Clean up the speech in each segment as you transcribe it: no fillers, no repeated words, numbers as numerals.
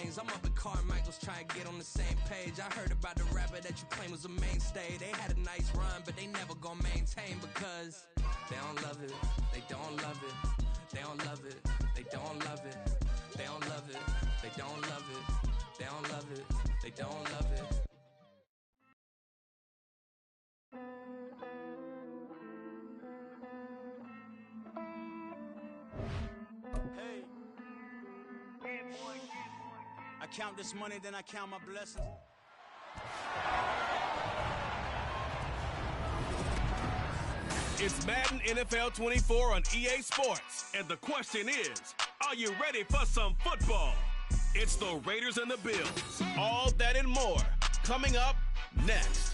lanes. I'm up at Carmichael's trying to get on the same page. I heard about the rapper that you claim was a mainstay. They had a nice run, but they never gonna maintain because they don't love it, they don't love it, they don't love it, they don't love it, they don't love it, they don't love it, they don't love it, they don't love it. Hey, I count this money, then I count my blessings. It's Madden NFL 24 on EA Sports, and the question is, are you ready for some football? It's the Raiders and the Bills. All that and more coming up next.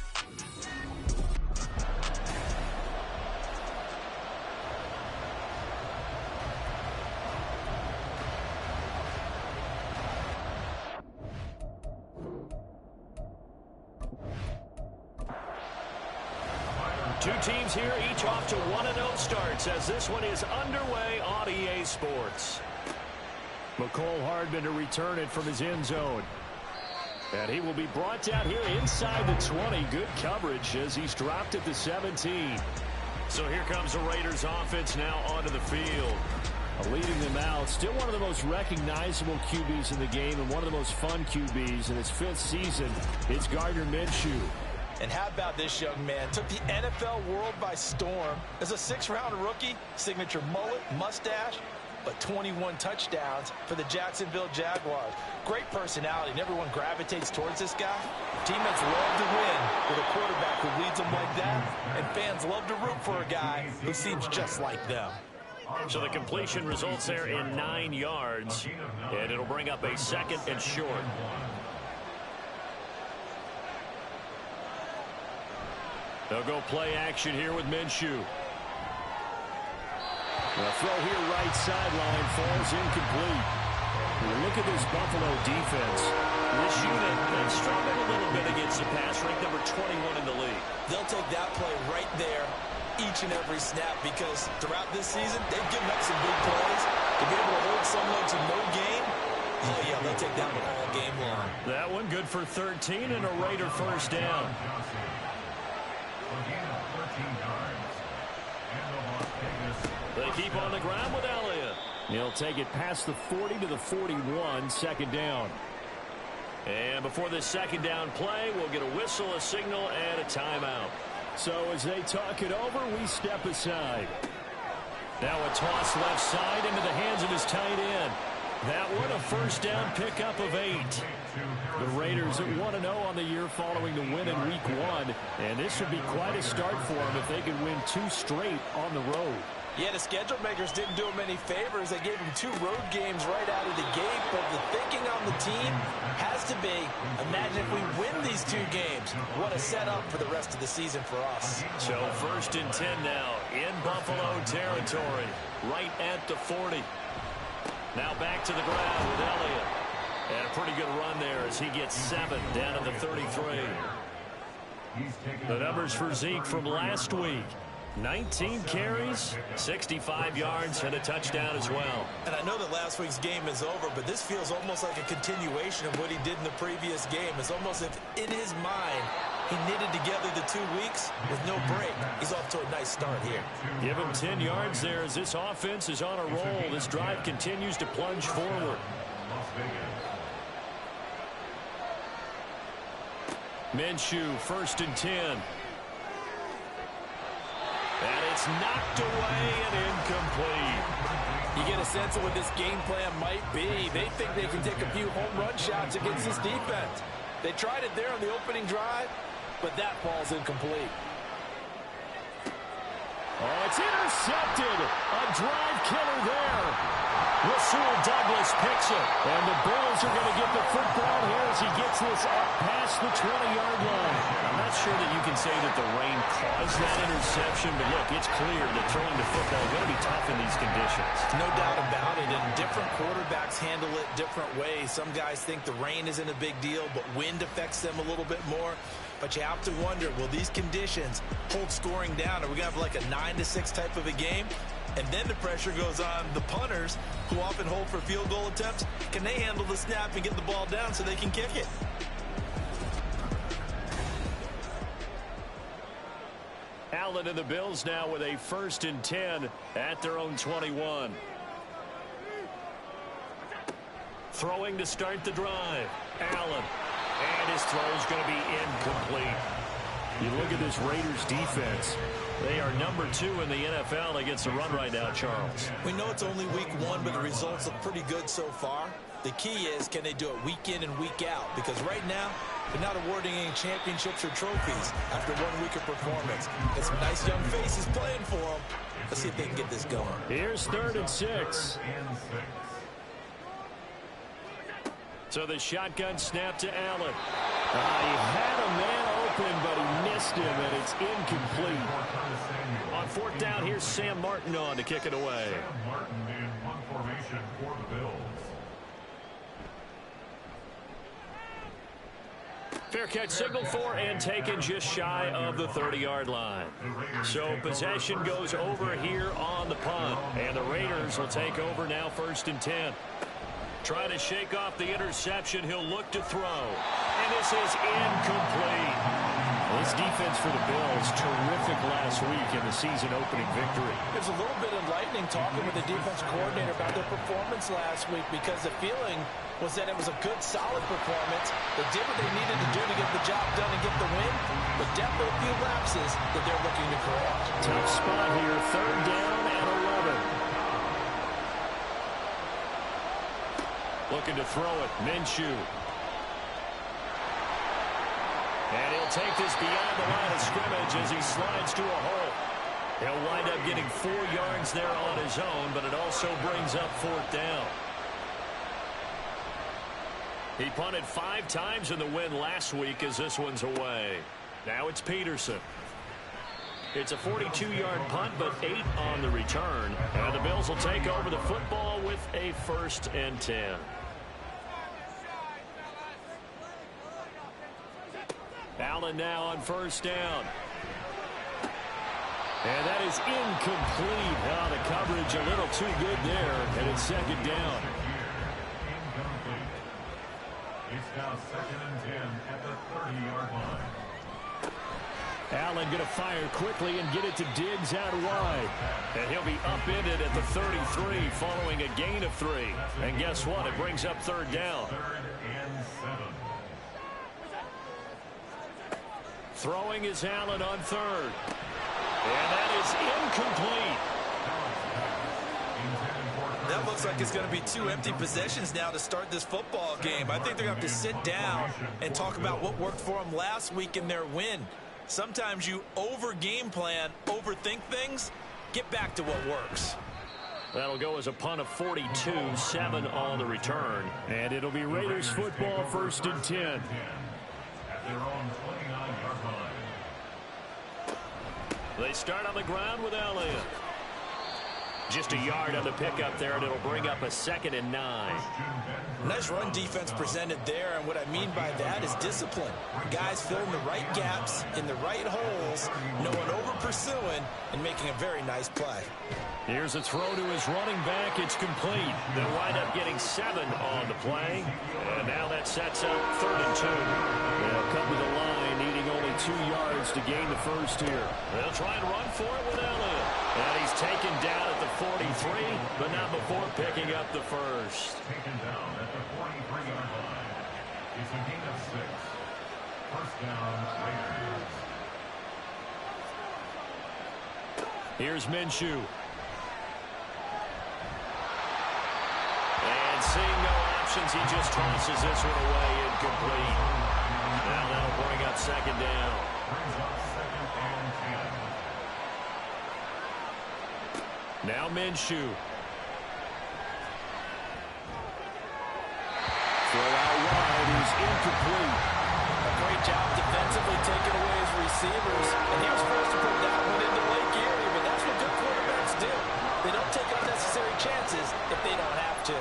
Two teams here, each off to 1-0 starts as this one is underway on EA Sports. McCole Hardman to return it from his end zone. And he will be brought down here inside the 20. Good coverage as he's dropped at the 17. So here comes the Raiders offense now onto the field. Leading them out, still one of the most recognizable QBs in the game and one of the most fun QBs in his 5th season. It's Gardner Minshew. And how about this young man? Took the NFL world by storm. As a 6th-round rookie, signature mullet, mustache, but 21 touchdowns for the Jacksonville Jaguars. Great personality, and everyone gravitates towards this guy. Teammates love to win with a quarterback who leads them like that, and fans love to root for a guy who seems just like them. So the completion results there in 9 yards, and it'll bring up a 2nd and short. They'll go play action here with Minshew. The throw here right sideline falls incomplete. Look at this Buffalo defense. This unit has struggled a little bit against the pass, ranked number 21 in the league. They'll take that play right there each and every snap because throughout this season, they've given up some big plays. To be able to hold someone to no gain, oh yeah, they'll take that one all game long. That one good for 13 and a Raider first down. They keep on the ground with Elliott. He'll take it past the 40 to the 41, 2nd down. And before this 2nd down play, we'll get a whistle, a signal, and a timeout. So as they talk it over, we step aside. Now a toss left side into the hands of his tight end. That one a first down pickup of 8. The Raiders at 1-0 on the year following the win in Week 1. And this would be quite a start for them if they could win 2 straight on the road. Yeah, the schedule makers didn't do him any favors. They gave him 2 road games right out of the gate. But the thinking on the team has to be, imagine if we win these 2 games. What a setup for the rest of the season for us. So 1st and 10 now in Buffalo territory, right at the 40. Now back to the ground with Elliott. And a pretty good run there as he gets 7 down to the 33. The numbers for Zeke from last week. 19 carries, 65 yards, and a touchdown as well. And I know that last week's game is over, but this feels almost like a continuation of what he did in the previous game. It's almost as if in his mind, he knitted together the 2 weeks with no break. He's off to a nice start here. Give him 10 yards there as this offense is on a roll. This drive continues to plunge forward. Minshew, 1st and 10. And it's knocked away and incomplete. You get a sense of what this game plan might be. They think they can take a few home run shots against this defense. They tried it there on the opening drive, but that ball's incomplete. Oh, it's intercepted. A drive killer there. Rasul Douglas picks it. And the Bills are going to get the football here as he gets this up past the 20-yard line. I'm not sure that you can say that the rain caused that interception, but look, it's clear that throwing the football is going to be tough in these conditions. No doubt about it, and different quarterbacks handle it different ways. Some guys think the rain isn't a big deal, but wind affects them a little bit more. But you have to wonder, will these conditions hold scoring down? Are we going to have like a 9-6 type of a game? And then the pressure goes on the punters, who often hold for field goal attempts. Can they handle the snap and get the ball down so they can kick it? Allen and the Bills now with a 1st and 10 at their own 21. Throwing to start the drive. Allen. And his throw is going to be incomplete. You look at this Raiders defense. They are number 2 in the NFL against the run right now, Charles. We know it's only week 1, but the results look pretty good so far. The key is, can they do it week in and week out? Because right now, they're not awarding any championships or trophies after 1 week of performance. Got some nice young faces playing for them. Let's see if they can get this going. Here's 3rd and 6. So the shotgun snap to Allen. He had a man open, but he missed him, and it's incomplete. On 4th down, here's Sam Martin on to kick it away. Sam Martin in one formation for the Bills. Fair catch signaled for and taken just shy of the 30-yard line. So possession goes over here on the punt, and the Raiders will take over now 1st and 10. Trying to shake off the interception. He'll look to throw. And this is incomplete. This defense for the Bills, terrific last week in the season-opening victory. It was a little bit enlightening talking with the defense coordinator about their performance last week, because the feeling was that it was a good, solid performance. They did what they needed to do to get the job done and get the win, but definitely a few lapses that they're looking to correct. Tough spot here, 3rd down and 11. Looking to throw it, Minshew. And he'll take this beyond the line of scrimmage as he slides to a hole. He'll wind up getting 4 yards there on his own, but it also brings up 4th down. He punted 5 times in the win last week as this one's away. Now it's Peterson. It's a 42-yard punt, but 8 on the return. And the Bills will take over the football with a 1st and 10. Allen now on 1st down. And that is incomplete. Now the coverage a little too good there, and it's 2nd down. Incomplete. It's now 2nd and 10 at the 30-yard line. Allen going to fire quickly and get it to Diggs out wide. And he'll be upended at the 33 following a gain of 3. And guess what? It brings up 3rd down. 3rd and 7. Throwing is Allen on 3rd. And that is incomplete. That looks like it's going to be 2 empty possessions now to start this football game. I think they're going to have to sit down and talk about what worked for them last week in their win. Sometimes you over-game plan, overthink things. Get back to what works. That'll go as a punt of 42, 7 on the return. And it'll be Raiders football, 1st and 10. At their own 29-yard line. They start on the ground with Elliott. Just a yard on the pickup there, and it'll bring up a 2nd and 9. Nice run defense presented there, and what I mean by that is discipline. Guys filling the right gaps in the right holes, no one over-pursuing, and making a very nice play. Here's a throw to his running back. It's complete. They'll wind up getting 7 on the play. And now that sets up 3rd and 2. They'll come to the line, needing only 2 yards to gain the 1st here. They'll try and run for it with Elliott. And he's taken down at the 43, but not before picking up the 1st. Taken down at the 43-yard line. It's a gain of 6. 1st down, Raiders. Here's Minshew. And seeing no options, he just tosses this one away, incomplete. Now that'll bring up 2nd down. Brings up 2nd and 10. Now Minshew. Throw out wide is incomplete. A great job defensively taking away his receivers. And he was forced to put that one into Lake Erie, but that's what good quarterbacks do. They don't take unnecessary chances if they don't have to.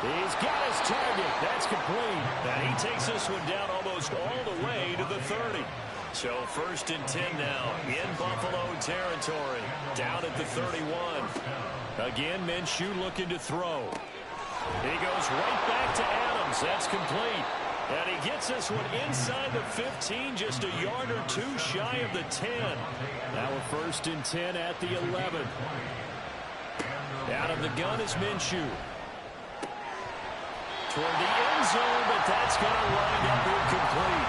He's got his target. That's complete. And he takes this one down almost all the way to the 30. So 1st and 10 now in Buffalo territory. Down at the 31. Again, Minshew looking to throw. He goes right back to Adams. That's complete. And he gets this one inside the 15, just a yard or two shy of the 10. Now a 1st and 10 at the 11. Out of the gun is Minshew. Toward the end zone, but that's going to wind up incomplete.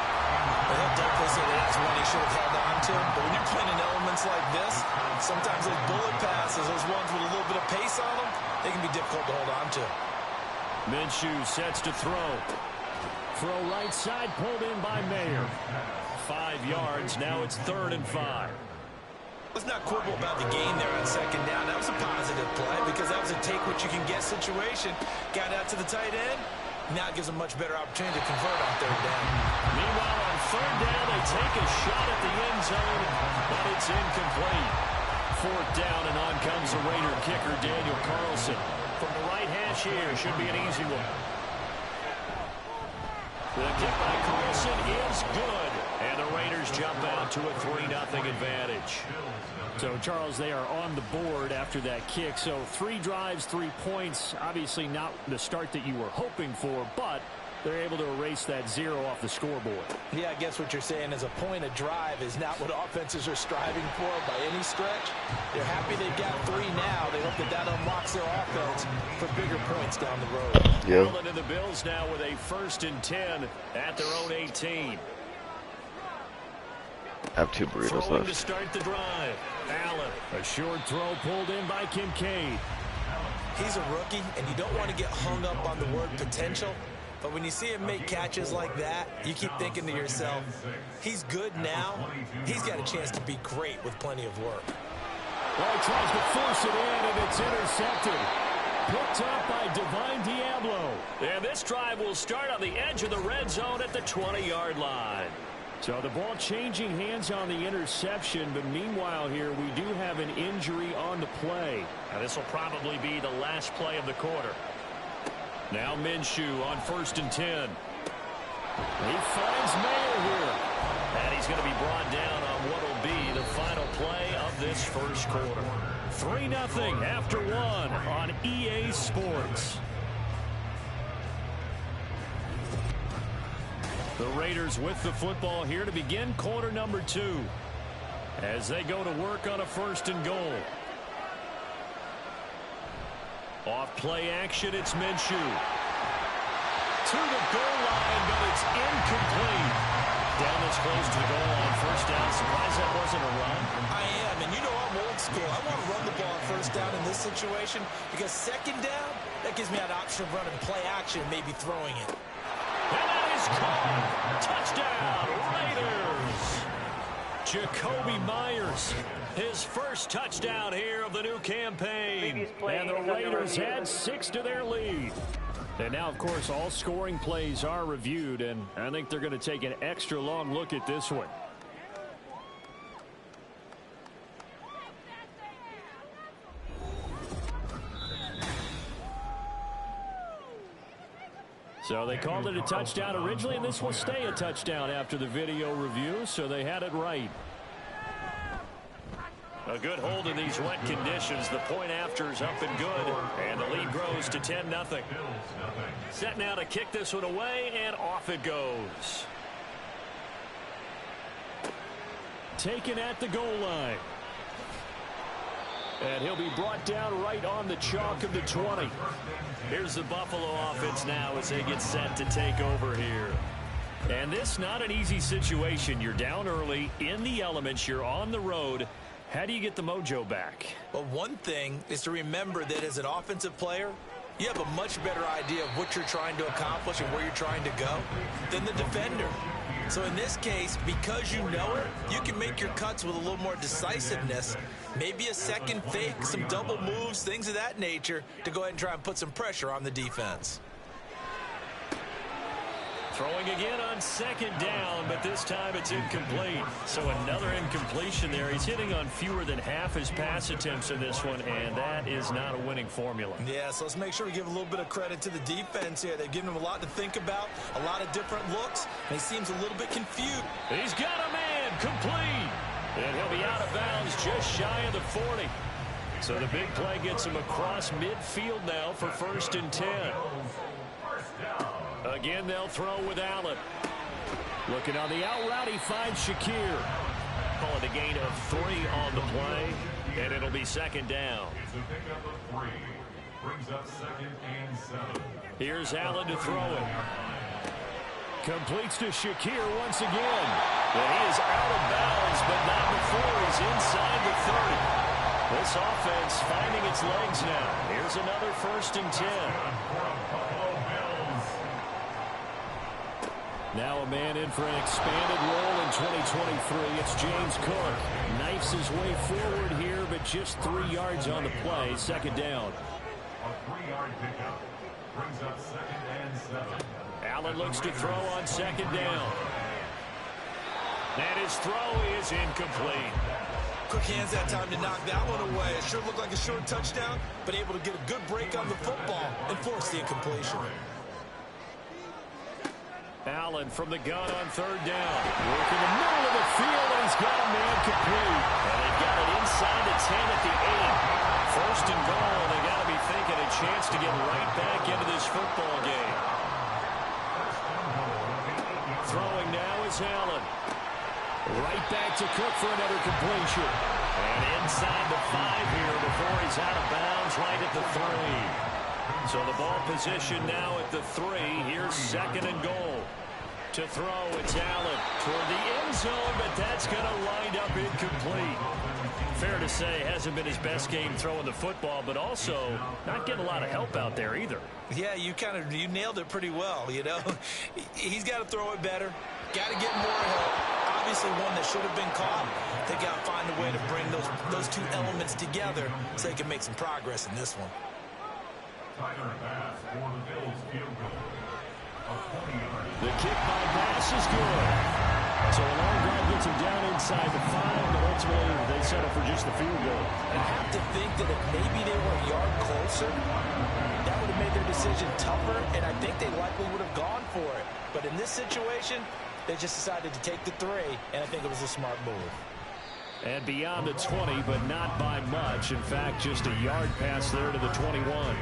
Well, he'll definitely say that's one he should have held on to. But when you're playing in elements like this, sometimes those bullet passes, those ones with a little bit of pace on them, they can be difficult to hold on to. Minshew sets to throw. Throw right side, pulled in by Mayer. 5 yards. Now it's 3rd and 5. Let's not quibble about the gain there on 2nd down. That was a positive play because that was a take-what-you-can-get situation. Got out to the tight end. Now it gives them much better opportunity to convert on 3rd down. Meanwhile, on 3rd down, they take a shot at the end zone, but it's incomplete. 4th down, and on comes the Raider kicker, Daniel Carlson. From the right hash here, should be an easy one. The kick by Carlson is good, and the Raiders jump out to a 3-0 advantage. So, Charles, they are on the board after that kick. So 3 drives, 3 points. Obviously not the start that you were hoping for, but they're able to erase that 0 off the scoreboard. Yeah, I guess what you're saying is a point of drive is not what offenses are striving for by any stretch. They're happy they've got 3 now. They hope that that unlocks their offense for bigger points down the road. Yeah. And the Bills now with a 1st and 10 at their own 18. I have 2 burritos left. To start the drive. Allen, a short throw pulled in by Kincaid. He's a rookie, and you don't want to get hung up on the word potential. But when you see him make catches like that, you keep thinking to yourself, he's good now. He's got a chance to be great with plenty of work. Well, he tries to force it in, and it's intercepted. Picked up by Divine Diablo. And this drive will start on the edge of the red zone at the 20-yard line. So the ball changing hands on the interception, but meanwhile here we do have an injury on the play. Now this will probably be the last play of the quarter. Now Minshew on 1st and 10. He finds Mayer here. And he's going to be brought down on what will be the final play of this first quarter. 3-0 after 1 on EA Sports. The Raiders with the football here to begin quarter number 2 as they go to work on a 1st and goal. Off play action, it's Minshew. To the goal line, but it's incomplete. Down this close to the goal line, 1st down. Surprised that wasn't a run. I am, and you know I'm old school. I want to run the ball on 1st down in this situation because 2nd down, that gives me an option of running play action, maybe throwing it. And that is caught. Touchdown, Raiders. Jacoby Myers, his first touchdown here of the new campaign. And the Raiders add 6 to their lead. And now, of course, all scoring plays are reviewed, and I think they're going to take an extra long look at this one. So they called it a touchdown originally, and this will stay a touchdown after the video review, so they had it right. A good hold in these wet conditions. The point after is up and good, and the lead grows to 10-0. Set now to kick this one away, and off it goes. Taken at the goal line. And he'll be brought down right on the chalk of the 20. Here's the Buffalo offense now as they get set to take over here. And this not an easy situation. You're down early, in the elements, you're on the road. How do you get the mojo back? Well, one thing is to remember that as an offensive player, you have a much better idea of what you're trying to accomplish and where you're trying to go than the defender. So in this case, because you know it, you can make your cuts with a little more decisiveness. Maybe a second fake, some double moves, things of that nature to go ahead and try and put some pressure on the defense. Throwing again on second down, but this time it's incomplete. So another incompletion there. He's hitting on fewer than half his pass attempts in this one, and that is not a winning formula. Yeah, so let's make sure we give a little bit of credit to the defense here. They've given him a lot to think about, a lot of different looks, and he seems a little bit confused. He's got a man, complete. And he'll be out of bounds just shy of the 40. So the big play gets him across midfield now for 1st and 10. Again, they'll throw with Allen. Looking on the out route, he finds Shakir. Call it a gain of 3 on the play, and it'll be 2nd down. It's a pickup of 3. Brings up 2nd and 7. Here's Allen to throw it. Completes to Shakir once again. And he is out of bounds, but not before he's inside the 30. This offense finding its legs now. Here's another 1st and 10. Now a man in for an expanded role in 2023. It's James Cook. Knifes his way forward here, but just 3 yards on the play. 2nd down. A 3-yard pickup. Brings up 2nd and 7. Allen looks to throw on 2nd down. And his throw is incomplete. Quick hands that time to knock that one away. It sure looked like a short touchdown, but able to get a good break on the football and force the incompletion. Allen from the gun on 3rd down. Work in the middle of the field, and he's got a man complete. And they've got it inside the 10 at the 8. 1st and goal, and they got to be thinking a chance to get right back into this football game. Throwing now is Allen. Right back to Cook for another completion. And inside the 5 here before he's out of bounds right at the 3. So the ball position now at the 3. Here's 2nd and goal. To throw, it's Allen toward the end zone, but that's going to wind up incomplete. Fair to say, hasn't been his best game throwing the football, but also not getting a lot of help out there either. Yeah, you nailed it pretty well, you know. He's got to throw it better. Got to get more help. Obviously one that should have been caught. They got to find a way to bring those 2 elements together so they can make some progress in this one. Tyler Bass for the Bills field goal. A 20-yard. The kick by Bass is good. So a long drive gets him down inside the 5, but ultimately they settle for just the field goal. I have to think that if maybe they were a yard closer, that would have made their decision tougher, and I think they likely would have gone for it. But in this situation, they just decided to take the 3, and I think it was a smart move. And beyond the 20, but not by much. In fact, just a yard pass there to the 21.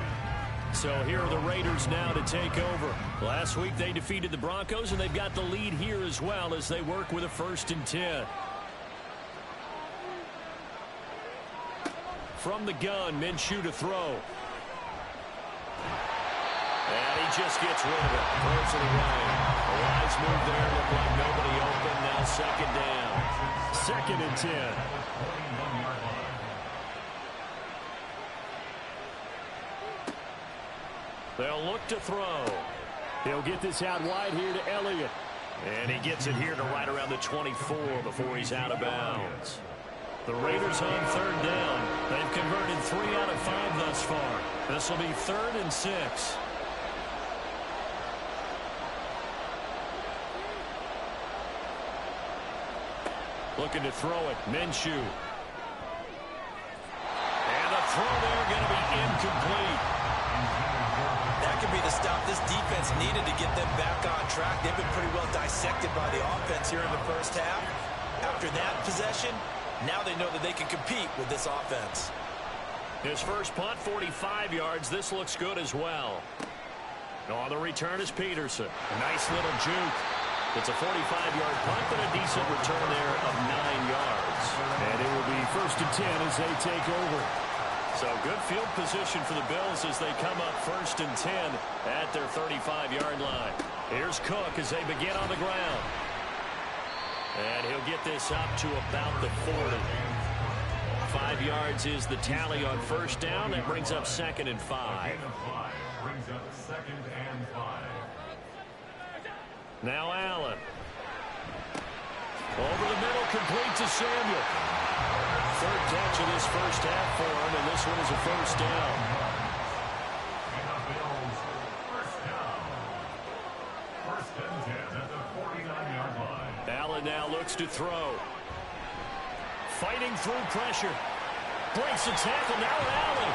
So here are the Raiders now to take over. Last week they defeated the Broncos, and they've got the lead here as well as they work with a 1st and 10. From the gun, Minshew to throw. And he just gets rid of it. Throws to the right. A wise move there. Looked like nobody open. Now 2nd down. 2nd and 10. They'll look to throw. He'll get this out wide here to Elliott. And he gets it here to right around the 24 before he's out of bounds. The Raiders on 3rd down. They've converted 3 out of 5 thus far. This will be 3rd and 6. Looking to throw it. Minshew. And the throw there going to be incomplete. That could be the stop this defense needed to get them back on track. They've been pretty well dissected by the offense here in the 1st half. After that possession, now they know that they can compete with this offense. His first punt, 45 yards. This looks good as well. On the return is Peterson. A nice little juke. It's a 45-yard punt, but a decent return there of 9 yards. And it will be 1st and 10 as they take over. So good field position for the Bills as they come up 1st and 10 at their 35-yard line. Here's Cook as they begin on the ground. And he'll get this up to about the 40. 5 yards is the tally on 1st down. That brings up 2nd and 5. Brings up 2nd and 5. Now Allen. Over the middle, complete to Samuel. 3rd catch of this 1st half for him, and this one is a 1st down. And the Bills, 1st down. 1st First and 10 at the 49-yard line. Allen now looks to throw. Fighting through pressure. Breaks the tackle. Now Allen.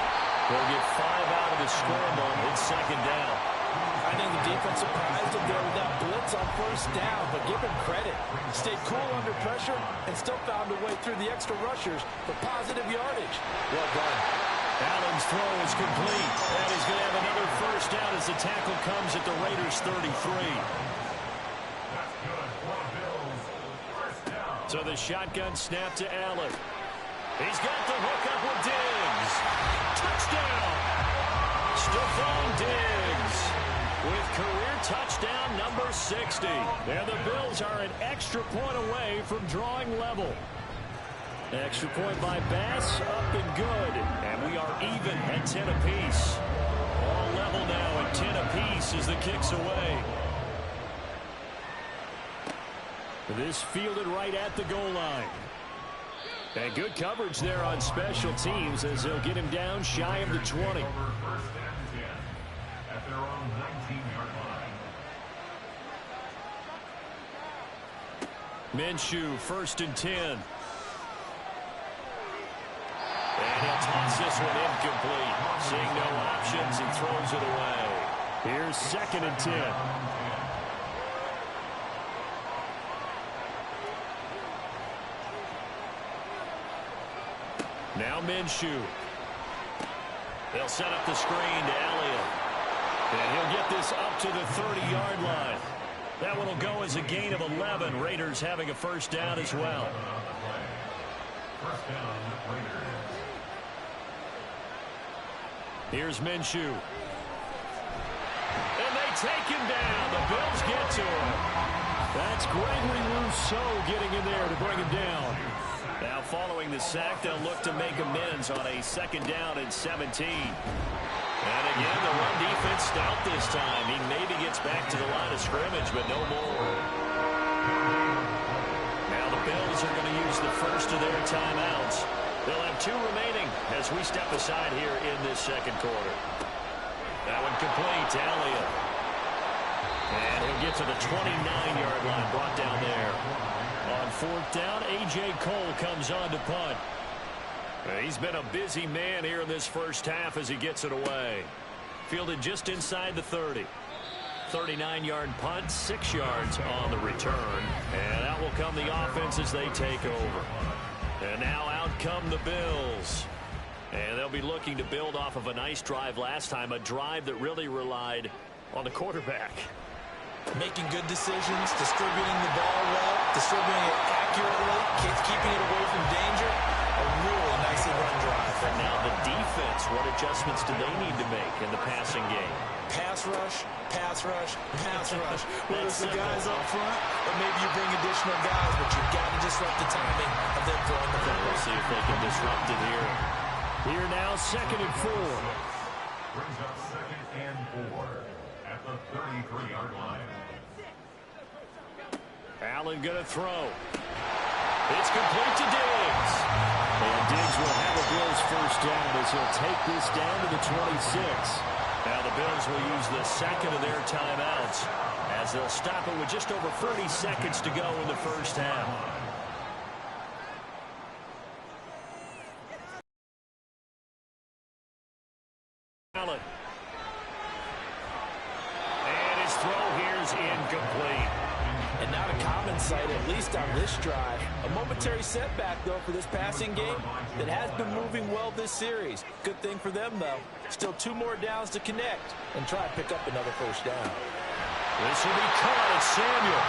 They'll get 5 out of the scramble in second down. I think the defense surprised him there with that blitz on first down, but give him credit. Stayed cool under pressure and still found a way through the extra rushers for positive yardage. Well done. Allen's throw is complete. And he's going to have another first down as the tackle comes at the Raiders' 33. That's good for the Bills. First down. So the shotgun snap to Allen. He's got the hook up with Diggs. Touchdown. Stephon Diggs with career touchdown number 60. And the Bills are an extra point away from drawing level. Extra point by Bass, up and good. And we are even at 10 apiece. All level now at 10 apiece as the kick's away. This fielded right at the goal line. And good coverage there on special teams as they'll get him down shy of the 20. Over first and 10 at their own 19-yard line. Minshew, first and 10. And he'll toss this one incomplete. Seeing no options, he throws it away. Here's second and 10. Now Minshew. They'll set up the screen to Elliott. And he'll get this up to the 30-yard line. That one will go as a gain of 11. Raiders having a first down as well. First down, Raiders. Here's Minshew. And they take him down. The Bills get to him. That's Gregory Rousseau getting in there to bring him down. Now following the sack, they'll look to make amends on a second down and 17. And again, the run defense stout this time. He maybe gets back to the line of scrimmage, but no more. Now the Bills are going to use the first of their timeouts. They'll have 2 remaining as we step aside here in this second quarter. That one complete to Elliott. And he'll get to the 29-yard line, brought down there. On fourth down, A.J. Cole comes on to punt. He's been a busy man here in this first half as he gets it away. Fielded just inside the 30. 39-yard punt, 6 yards on the return. And out will come the offense as they take over. And now out come the Bills. And they'll be looking to build off of a nice drive last time, a drive that really relied on the quarterback. Making good decisions, distributing the ball well, distributing it accurately, keeping it away from danger. A really nicely run drive. And now the defense, what adjustments do they need to make in the passing game? Pass rush, pass rush, pass rush. Whether it's the guys up front, or maybe you bring additional guys, but you've got to disrupt the timing of them throwing the football. We'll see if they can disrupt it here. Here now, second and 4. Brings up second and 4 at the 33-yard line. Allen going to throw. It's complete to Diggs. And Diggs will have a Bills first down as he'll take this down to the 26. Now the Bills will use the second of their timeouts as they'll stop it with just over 30 seconds to go in the first half. Allen. And his throw here is incomplete. And not a common sight, at least on this drive. A momentary setback, though, for this passing game that has been moving well this series. Good thing for them, though. Still 2 more downs to connect and try to pick up another first down. This will be caught at Samuel.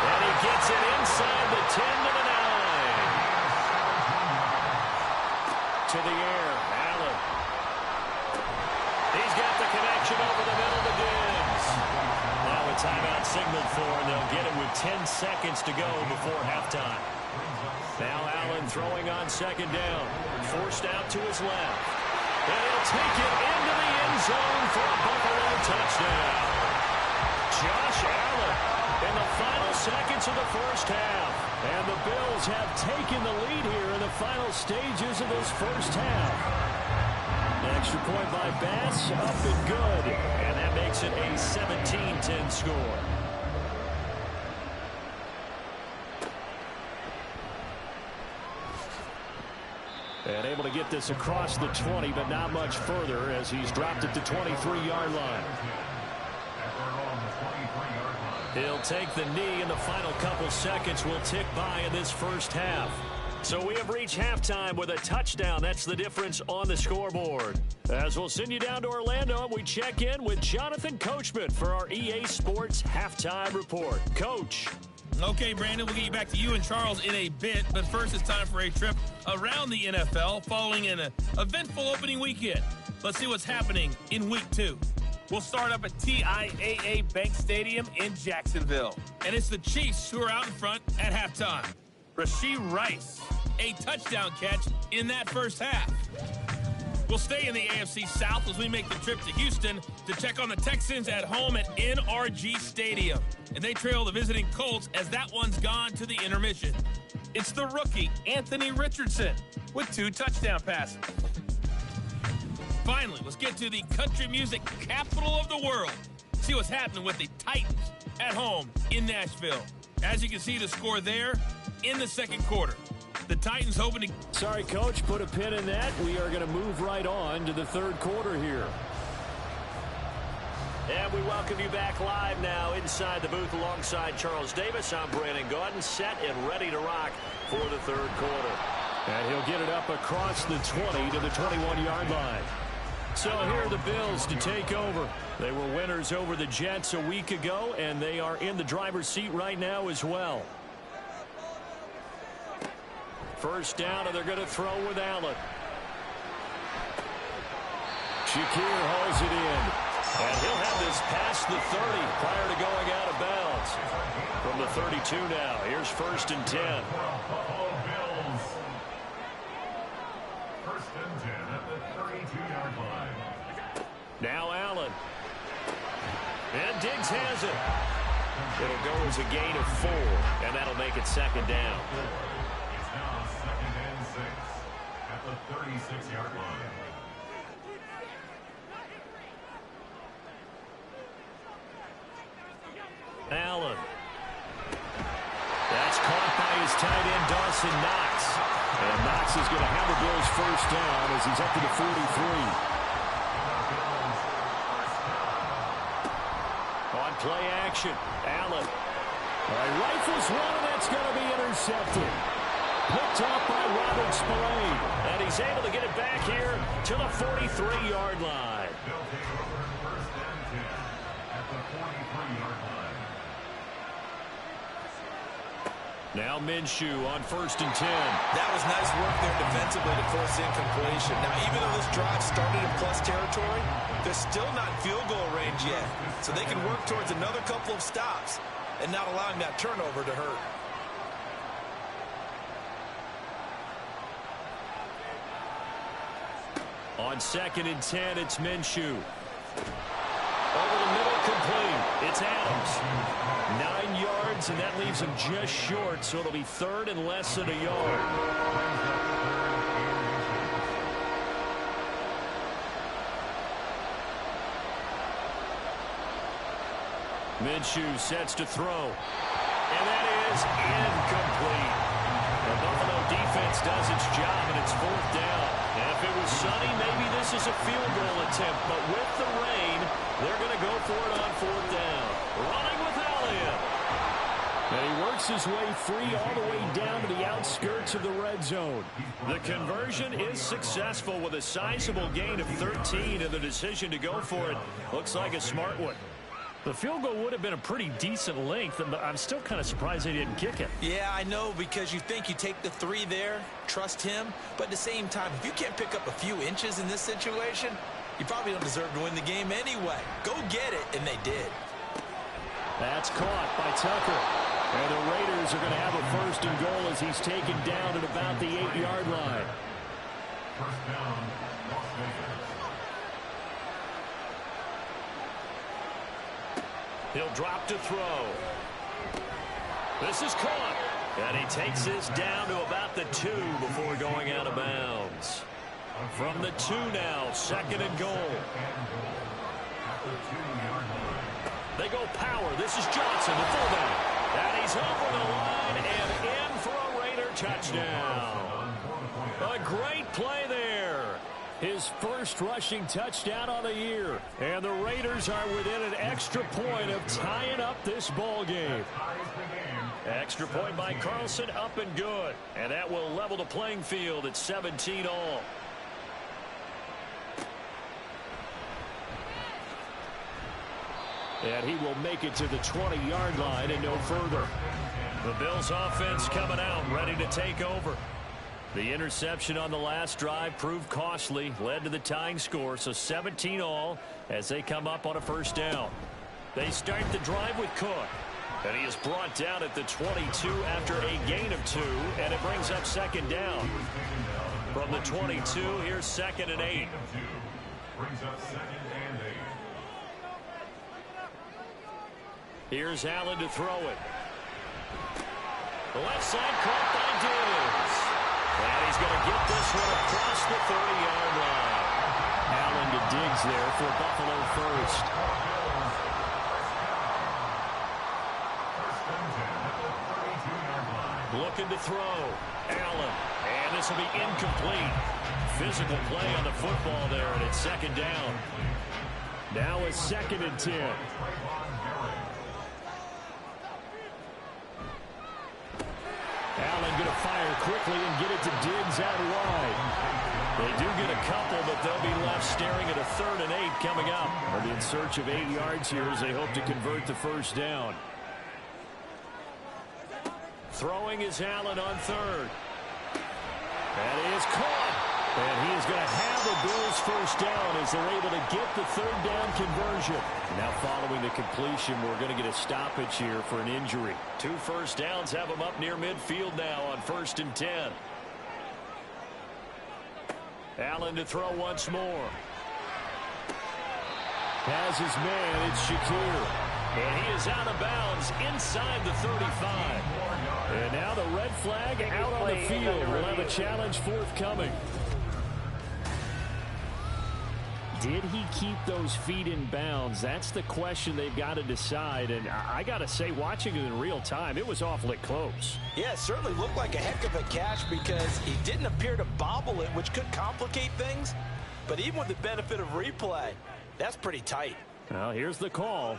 And he gets it inside the 10 to the 9. To the air, Allen. He's got the connection over the middle to Diggs. Now a timeout signaled for, and they'll get it with 10 seconds to go before halftime. Now Allen throwing on second down. Forced out to his left. And he'll take it into the end zone for a Buffalo touchdown. Josh Allen in the final seconds of the first half. And the Bills have taken the lead here in the final stages of this first half. Extra point by Bass, up and good. And that makes it a 17-10 score. And able to get this across the 20, but not much further as he's dropped it to 23-yard line. He'll take the knee, and the final couple seconds will tick by in this first half. So we have reached halftime with a touchdown. That's the difference on the scoreboard. As we'll send you down to Orlando, we check in with Jonathan Coachman for our EA Sports Halftime Report. Coach. Okay, Brandon, we'll get you back to you and Charles in a bit, but first it's time for a trip around the NFL following an eventful opening weekend. Let's see what's happening in Week 2. We'll start up at TIAA Bank Stadium in Jacksonville. And it's the Chiefs who are out in front at halftime. Rashee Rice, a touchdown catch in that first half. We'll stay in the AFC South as we make the trip to Houston to check on the Texans at home at NRG Stadium. And they trail the visiting Colts as that one's gone to the intermission. It's the rookie, Anthony Richardson, with 2 touchdown passes. Finally, let's get to the country music capital of the world. See what's happening with the Titans at home in Nashville. As you can see, the score there in the second quarter. The Titans hoping to... Sorry, Coach, put a pin in that. We are going to move right on to the third quarter here. And we welcome you back live now inside the booth alongside Charles Davis. I'm Brandon Gaudin, set and ready to rock for the third quarter. And he'll get it up across the 20 to the 21-yard line. So here are the Bills to take over. They were winners over the Jets a week ago, and they are in the driver's seat right now as well. First down, and they're going to throw with Allen. Shakir hauls it in. And he'll have this past the 30 prior to going out of bounds. From the 32 now, here's 1st and 10. Now Allen. And Diggs has it. It'll go as a gain of 4, and that'll make it second down. It's now 2nd and 6 at the 36-yard line. Allen. That's caught by his tight end, Dawson Knox. And Knox is going to have the Bills first down as he's up to the 43. On play action, Allen. Rifles one, and that's going to be intercepted. Picked off by Robert Spillane. And he's able to get it back here to the 43-yard line. They'll take over 1st and 10 at the 43-yard line. Now Minshew on 1st and 10. That was nice work there defensively to force incompletion. Now, even though this drive started in plus territory, they're still not in field goal range yet. So they can work towards another couple of stops and not allowing that turnover to hurt. On 2nd and 10, it's Minshew. Over the middle, complete. It's Adams. 9 yards, and that leaves him just short, so it'll be 3rd and less than a yard. Minshew sets to throw. And that is incomplete. The Buffalo defense does its job, and it's 4th down. And if it was sunny, maybe this is a field goal attempt. But with the rain, they're going to go for it on 4th down. Running with Elliott. And he works his way free all the way down to the outskirts of the red zone. The conversion is successful with a sizable gain of 13, and the decision to go for it looks like a smart one. The field goal would have been a pretty decent length, and I'm still kind of surprised they didn't kick it. Yeah, I know, because you think you take the 3 there, trust him, but at the same time, if you can't pick up a few inches in this situation, you probably don't deserve to win the game anyway. Go get it, and they did. That's caught by Tucker. And the Raiders are going to have a 1st and goal as he's taken down at about the 8-yard line. 1st down, Las Vegas. He'll drop to throw. This is caught. And he takes this down to about the 2 before going out of bounds. From the 2 now, 2nd and goal. They go power. This is Johnson, the fullback. And he's over the line and in for a Raider touchdown. A great play there. His first rushing touchdown on the year. And the Raiders are within an extra point of tying up this ball game. Extra point by Carlson, up and good. And that will level the playing field at 17 all. And he will make it to the 20-yard line and no further. The Bills offense coming out, ready to take over. The interception on the last drive proved costly, led to the tying score, so 17 all as they come up on a first down. They start the drive with Cook, and he is brought down at the 22 after a gain of 2, and it brings up second down. From the 22, here's 2nd and 8. Brings up 2nd and 8. Here's Allen to throw it. The left side caught by Diggs. And he's going to get this one across the 30-yard line. Allen to Diggs there for Buffalo first. Looking to throw. Allen. And this will be incomplete. Physical play on the football there, and it's second down. Now it's 2nd and 10. Allen going to fire quickly and get it to Diggs out wide. They do get a couple, but they'll be left staring at a 3rd and 8 coming up. They're in search of 8 yards here as they hope to convert the first down. Throwing is Allen on 3rd. That is caught. And he is going to have the Bills first down as they're able to get the 3rd down conversion. Now following the completion, we're going to get a stoppage here for an injury. 2 first downs have them up near midfield now on 1st and 10. Allen to throw once more. Has his man, it's Shakir. And he is out of bounds inside the 35. And now the red flag out on the field. We'll have a challenge forthcoming. Did he keep those feet in bounds? That's the question they've got to decide. And I got to say, watching it in real time, it was awfully close. Yeah, it certainly looked like a heck of a catch because he didn't appear to bobble it, which could complicate things. But even with the benefit of replay, that's pretty tight. Well, here's the call.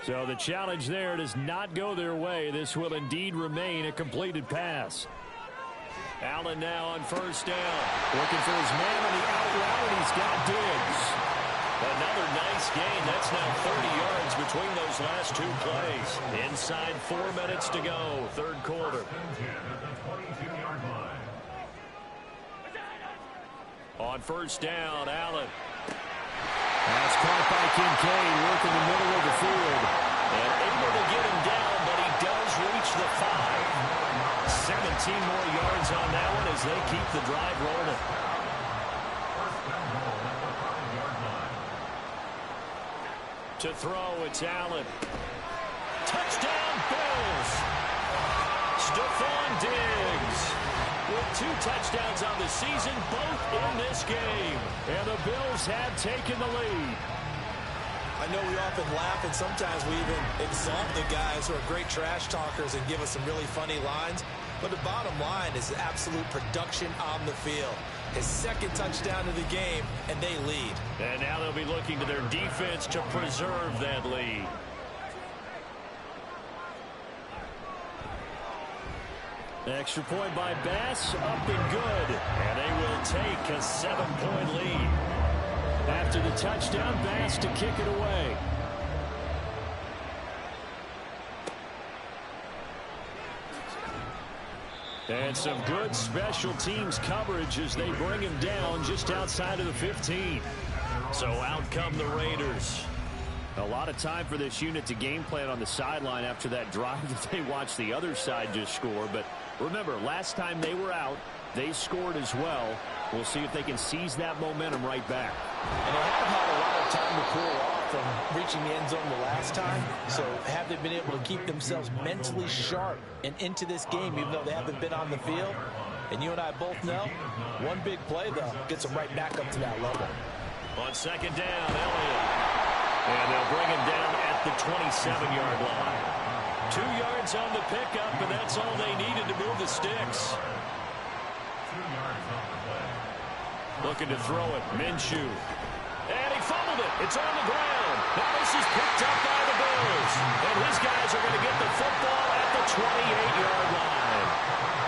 So the challenge there does not go their way. This will indeed remain a completed pass. Allen now on first down. Looking for his man on the out route, and he's got Diggs. Another nice gain. That's now 30 yards between those last 2 plays. Inside 4 minutes to go, 3rd quarter. On first down, Allen. That's caught by Kincaid, working the middle of the field. And able to get him down, but he does reach the 5. 17 more yards on that one as they keep the drive rolling. To throw, it's Allen. Touchdown, Bills! Stephon Diggs with 2 touchdowns on the season, both in this game. And the Bills have taken the lead. I know we often laugh, and sometimes we even exalt the guys who are great trash talkers and give us some really funny lines. But the bottom line is absolute production on the field. His 2nd touchdown of the game, and they lead. And now they'll be looking to their defense to preserve that lead. Extra point by Bass, up and good. And they will take a 7-point lead. After the touchdown, Bass to kick it away. And some good special teams coverage as they bring him down just outside of the 15. So out come the Raiders. A lot of time for this unit to game plan on the sideline after that drive that they watched the other side just score. But remember, last time they were out, they scored as well. We'll see if they can seize that momentum right back. And they haven't had a lot of time to cool off from reaching the end zone the last time. So have they been able to keep themselves mentally sharp and into this game, even though they haven't been on the field? And you and I both know, one big play, though, gets them right back up to that level. On second down, Elliott. And they'll bring him down at the 27-yard line. 2 yards on the pickup, and that's all they needed to move the sticks. yards on the play. Looking to throw it. Minshew. And he fumbled it. It's on the ground. Now this is picked up by the Bills. And his guys are going to get the football at the 28-yard line.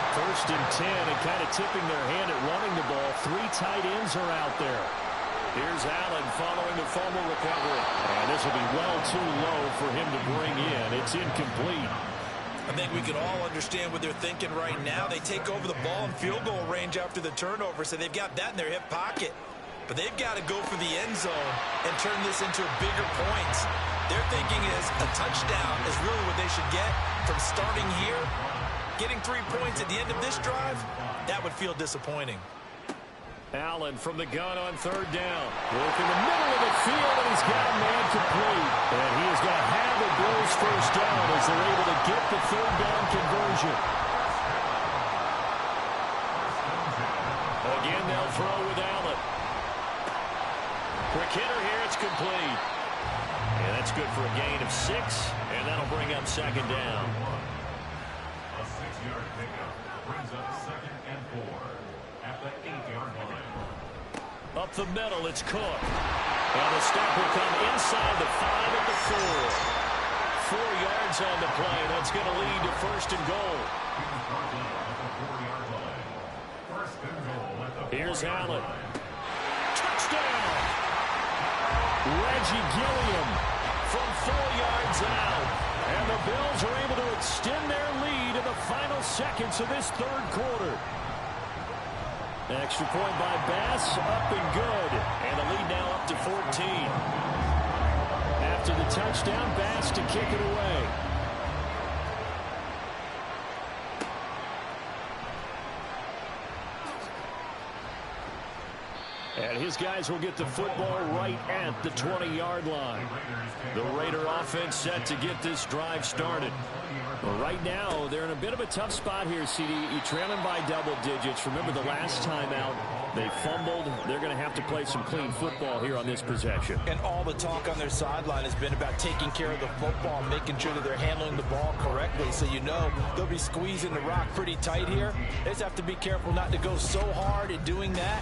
1st and 10, and kind of tipping their hand at running the ball. 3 tight ends are out there. Here's Allen following the fumble recovery. And this will be well too low for him to bring in. It's incomplete. I think we can all understand what they're thinking right now. They take over the ball in field goal range after the turnover, so they've got that in their hip pocket. But they've got to go for the end zone and turn this into bigger points. Their thinking is a touchdown is really what they should get from starting here. Getting 3 points at the end of this drive, that would feel disappointing. Allen from the gun on 3rd down. Work in the middle of the field, and he's got a man complete. And he is going to have the Bills 1st down as they're able to get the 3rd down conversion. Again, they'll throw with Allen. Quick hitter here, it's complete. And that's good for a gain of 6, and that'll bring up 2nd down. A 6-yard pickup brings up 2nd and 4 at the 8-yard line. Up the middle, it's Cook. And the step will come inside the 5 at the 4. 4 yards on the play. That's going to lead to 1st and goal. Here's Allen. Touchdown! Reggie Gilliam from 4 yards out. And the Bills are able to extend their lead in the final seconds of this 3rd quarter. Extra point by Bass, up and good. And the lead now up to 14. After the touchdown, Bass to kick it away. And his guys will get the football right at the 20-yard line. The Raider offense set to get this drive started. Well, right now, they're in a bit of a tough spot here, CD. You're trailing by double digits. Remember the last time out, they fumbled. They're going to have to play some clean football here on this possession. And all the talk on their sideline has been about taking care of the football, making sure that they're handling the ball correctly. So you know they'll be squeezing the rock pretty tight here. They just have to be careful not to go so hard in doing that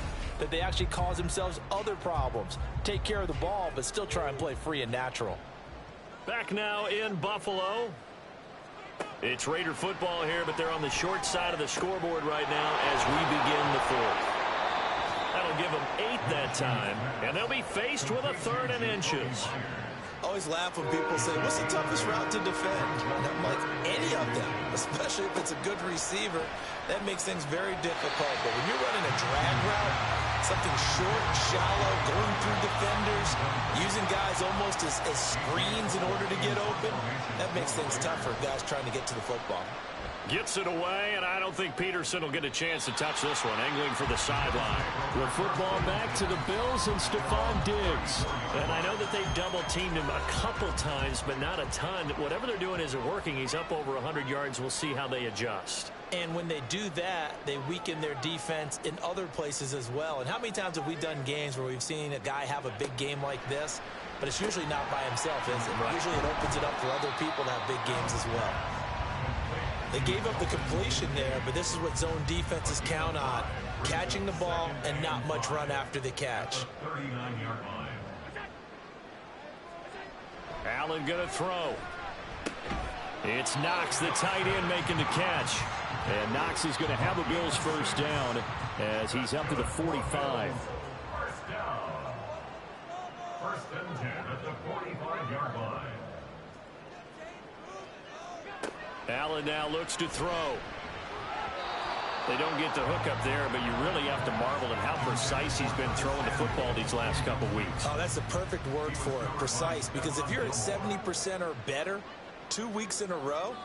they actually cause themselves other problems. Take care of the ball, but still try and play free and natural. Back now in Buffalo. It's Raider football here, but they're on the short side of the scoreboard right now as we begin the 4th. That'll give them 8 that time, and they'll be faced with a 3rd and inches. Always laugh when people say, what's the toughest route to defend? And I'm like, any of them, especially if it's a good receiver. That makes things very difficult. But when you're running a drag route, something short, shallow, going through defenders, using guys almost as screens in order to get open, that makes things tougher, guys trying to get to the football. Gets it away, and I don't think Peterson will get a chance to touch this one. Angling for the sideline. The football back to the Bills and Stephon Diggs. And I know that they double-teamed him a couple times, but not a ton. Whatever they're doing isn't working. He's up over 100 yards. We'll see how they adjust. And when they do that, they weaken their defense in other places as well. And how many times have we done games where we've seen a guy have a big game like this, but it's usually not by himself, is it? Right. Usually it opens it up for other people to have big games as well. They gave up the completion there, but this is what zone defenses count on. Catching the ball and not much run after the catch. 39-yard line. Allen going to throw. It's Knox, the tight end, making the catch. And Knox is going to have a Bills 1st down as he's up to the 45. First down. 1st and 10 at the 45-yard line. Allen now looks to throw. They don't get the hook up there, but you really have to marvel at how precise he's been throwing the football these last couple weeks. Oh, that's the perfect word for it, precise, because if you're at 70% or better 2 weeks in a row,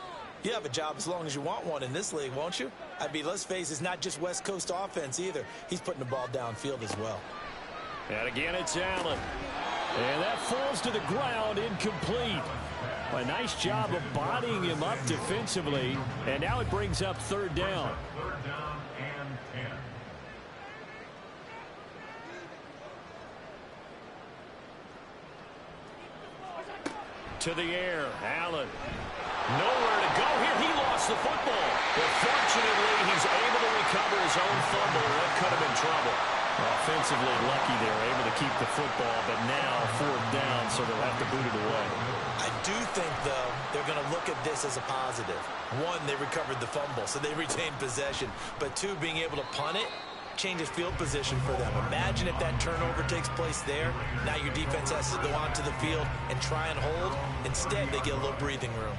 you have a job as long as you want one in this league, won't you? I mean, let's face it, it's not just West Coast offense either. He's putting the ball downfield as well. And again, it's Allen. And that falls to the ground, incomplete. A nice job of bodying him up defensively. And now it brings up 3rd down. 3rd down and 10. To the air, Allen. Nowhere to go here. He lost the football. But fortunately, he's able to recover his his own fumble. That could have been trouble. Offensively lucky they were able to keep the football, but now 4th down, so they'll have to boot it away. I do think, though, they're going to look at this as a positive. 1, they recovered the fumble, so they retained possession. But 2, being able to punt it changes field position for them. Imagine if that turnover takes place there. Now your defense has to go onto the field and try and hold. Instead, they get a little breathing room.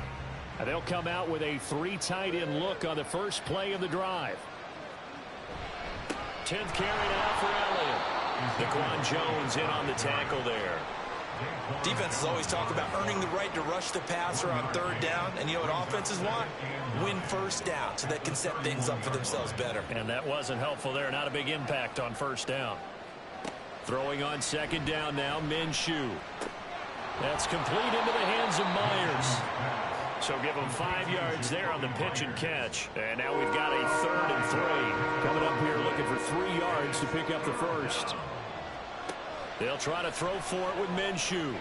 And they'll come out with a 3 tight end look on the first play of the drive. 10th carry now for Elliott. Daquan Jones in on the tackle there. Defenses always talk about earning the right to rush the passer on 3rd down. And you know what offenses want? Win 1st down so they can set things up for themselves better. And that wasn't helpful there. Not a big impact on 1st down. Throwing on 2nd down now, Minshew. That's complete into the hands of Myers. So give them 5 yards there on the pitch and catch. And now we've got a 3rd and 3. Coming up here looking for 3 yards to pick up the first. They'll try to throw for it with Minshew.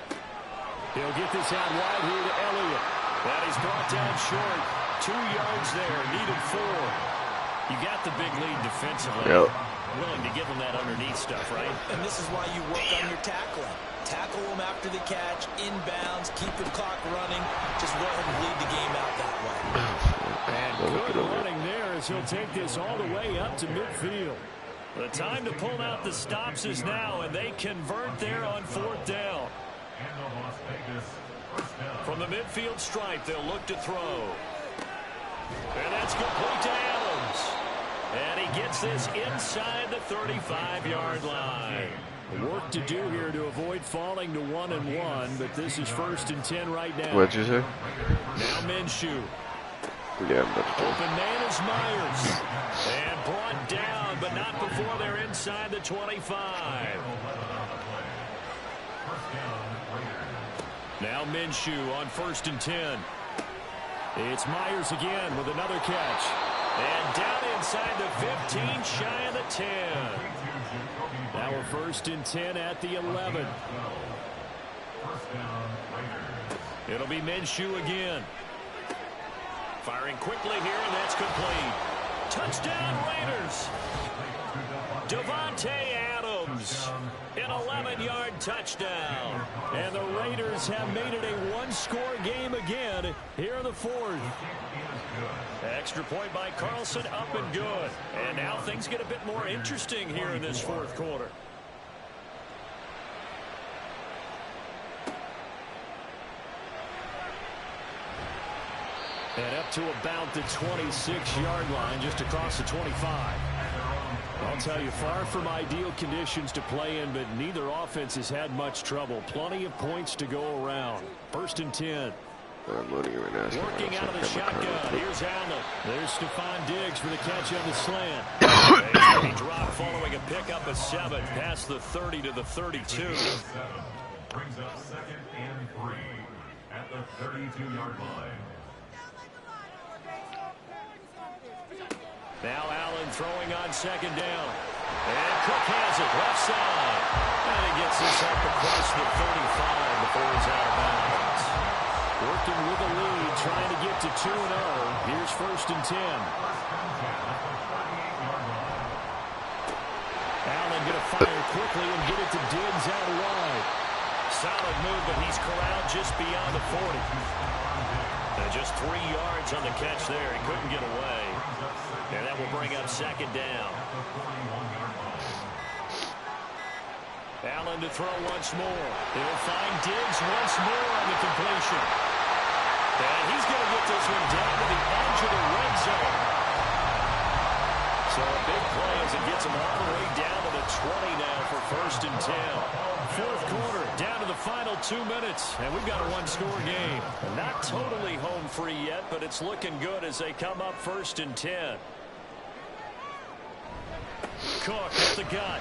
He'll get this out wide here to Elliott. That he's brought down short. 2 yards there, needed 4. You got the big lead defensively. Yep. Willing to give them that underneath stuff, right? And this is why you work on your tackling. Tackle them after the catch, inbounds, keep the clock running. Just go ahead and lead the game out that way. And good running there as he'll take this all the way up to midfield. The time to pull out the stops is now, and they convert there on 4th down. From the midfield stripe, they'll look to throw. And that's complete to Adams. And he gets this inside the 35-yard line. Work to do here to avoid falling to 1-1, but this is 1st and 10 right now. What'd you say? Now Minshew. Yeah, I'm about to Open man is Myers. And brought down, but not before they're inside the 25. Now Minshew on 1st and 10. It's Myers again with another catch. And down inside the 15, shy of the 10. Now we're 1st and 10 at the 11. It'll be Minshew again. Firing quickly here, and that's complete. Touchdown, Raiders. Davante Adams, an 11-yard touchdown. And the Raiders have made it a one-score game again here in the 4th. Extra point by Carlson, up and good. And now things get a bit more interesting here in this 4th quarter. And up to about the 26-yard line, just across the 25. I'll tell you, far from ideal conditions to play in, but neither offense has had much trouble. Plenty of points to go around. 1st and 10. Working out of the shotgun. Here's Allen. There's Stephon Diggs for the catch on the slant. He dropped following a pickup of 7 past the 30 to the 32. Brings up 2nd and 3 at the 32-yard line. Now Allen throwing on 2nd down. And Cook has it left side. And he gets this up across the 35 before he's out of bounds. Working with a lead, trying to get to 2-0. Here's 1st and 10. Allen going to fire quickly and get it to Diggs out wide. Solid move, but he's corralled just beyond the 40. And just 3 yards on the catch there. He couldn't get away. And that will bring up 2nd down. Allen to throw once more. He'll find Diggs once more on the completion. And he's going to get this one down to the edge of the red zone. So a big play as it gets him all the way down to the 20 now for 1st and 10. 4th quarter, down to the final 2 minutes, and we've got a one-score game. Not totally home free yet, but it's looking good as they come up 1st and 10. Cook with the gun.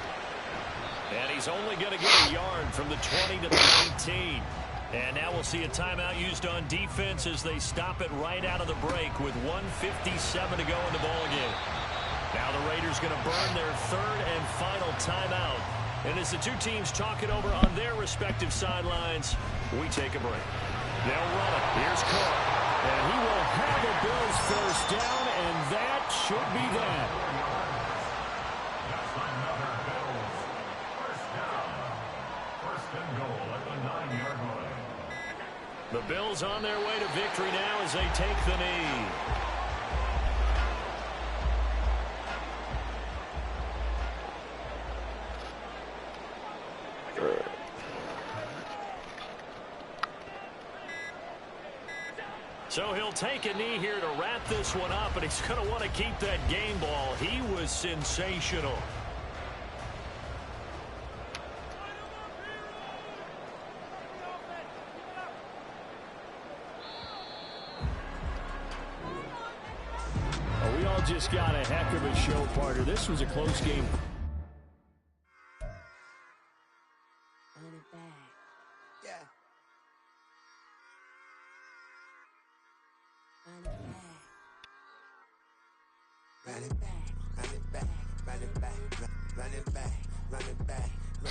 And he's only going to get a yard from the 20 to the 19. And now we'll see a timeout used on defense as they stop it right out of the break with 1:57 to go in the ballgame. Now the Raiders going to burn their 3rd and final timeout. And as the two teams talk it over on their respective sidelines, we take a break. They'll run it. Here's Cook. And he will have the Bills 1st down, and that should be that. Bills on their way to victory now as they take the knee. So he'll take a knee here to wrap this one up, and he's going to want to keep that game ball. He was sensational. We all just got a heck of a show, partner. This was a close game. Run it back, run it back, run it back, run it back, run it back.